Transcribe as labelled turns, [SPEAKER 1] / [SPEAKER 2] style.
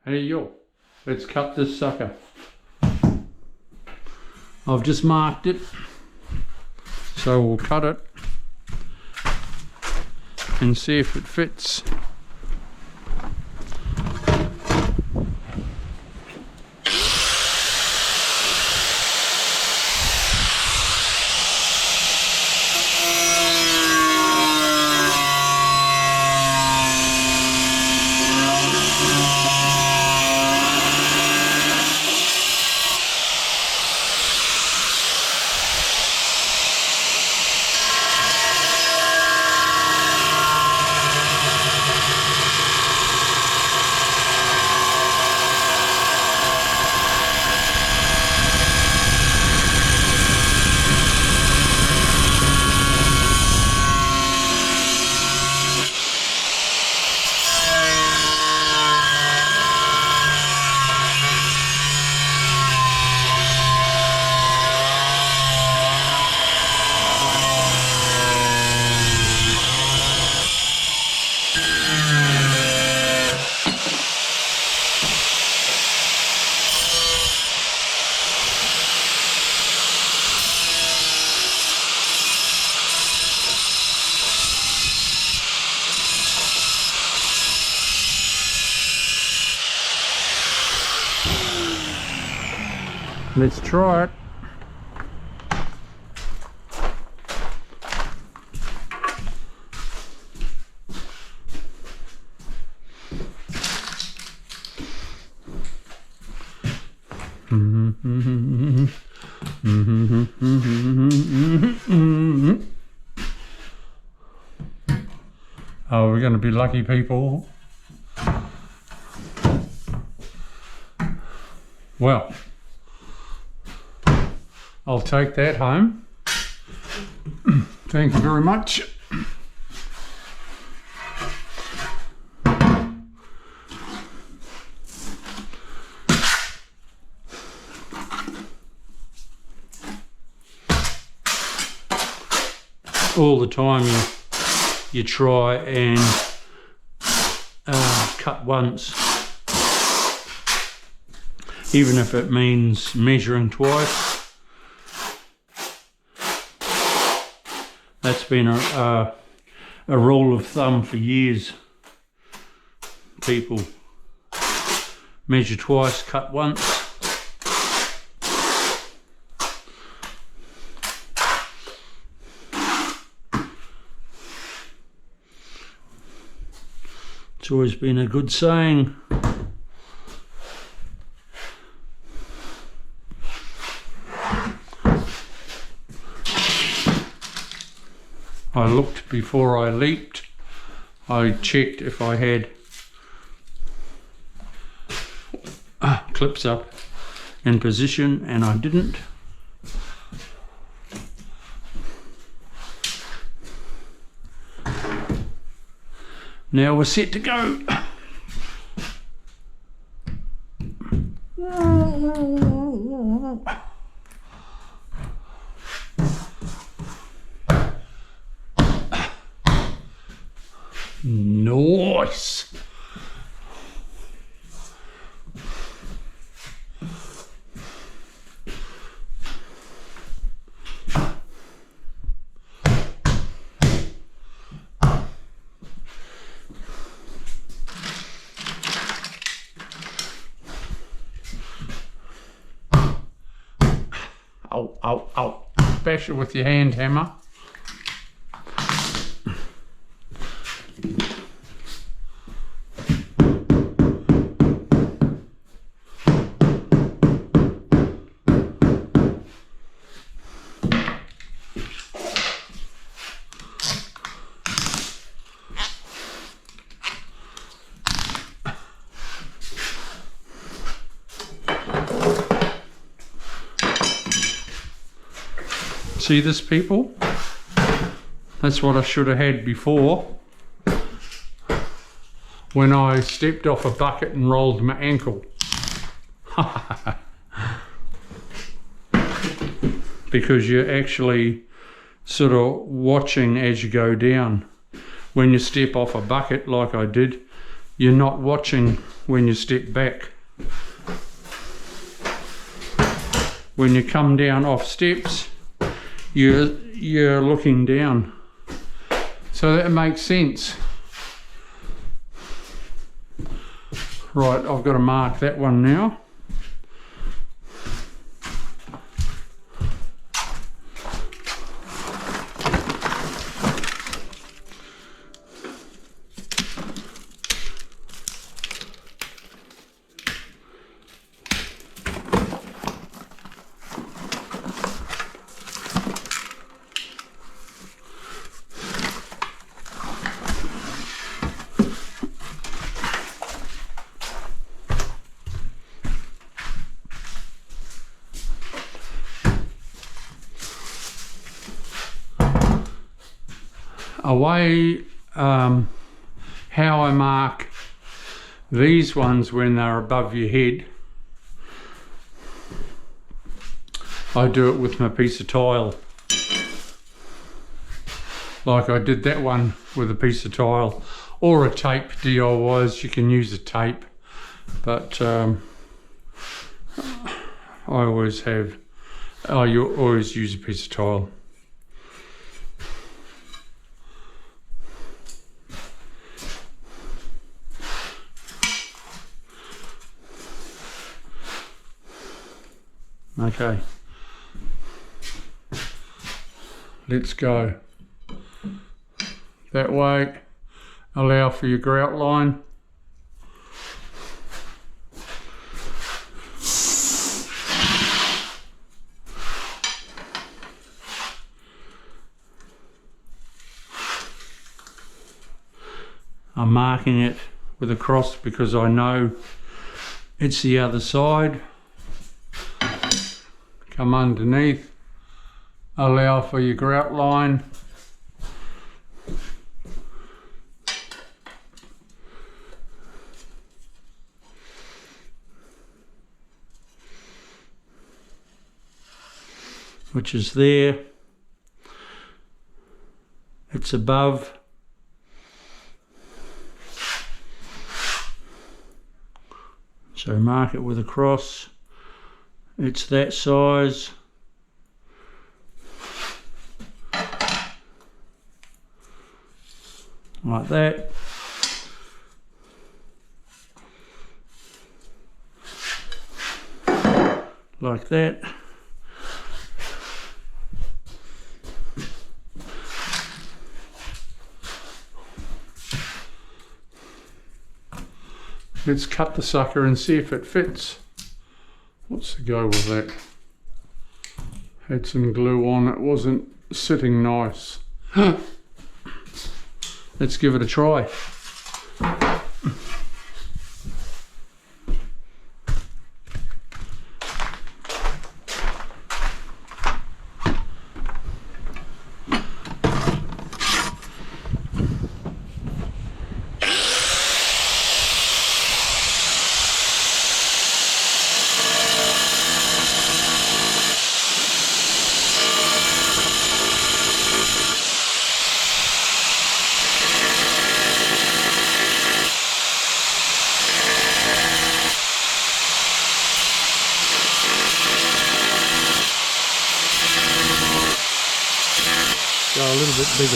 [SPEAKER 1] Hey yo, let's cut this sucker. I've just marked it, so we'll cut it and see if it fits. Let's try it. Oh, we're going to be lucky people. Well, I'll take that home. Thank you very much. All the time you try and cut once, even if it means measuring twice. That's been a rule of thumb for years. People measure twice, cut once. It's always been a good saying. I looked before I leaped. I checked if I had clips up in position, and I didn't. Now we're set to go. Nice. Ow, ow, ow. Bash it with your hand hammer. See this, people? That's what I should have had before when I stepped off a bucket and rolled my ankle. Because you're actually sort of watching as you go down. When you step off a bucket like I did, you're not watching when you step back. When you come down off steps, you're looking down. So that makes sense. Right, I've got to mark that one now. How I mark these ones when they're above your head, I do it with my piece of tile. Like I did that one with a piece of tile, or a tape. DIYs, you can use a tape, but I always use a piece of tile. Okay, let's go. That way, allow for your grout line. I'm marking it with a cross because I know it's the other side. Come underneath, allow for your grout line. Which is there. It's above. So mark it with a cross. It's that size. Like that. Like that. Let's cut the sucker and see if it fits. What's the go with that? Had some glue on, it wasn't sitting nice. Let's give it a try. Go a little bit bigger.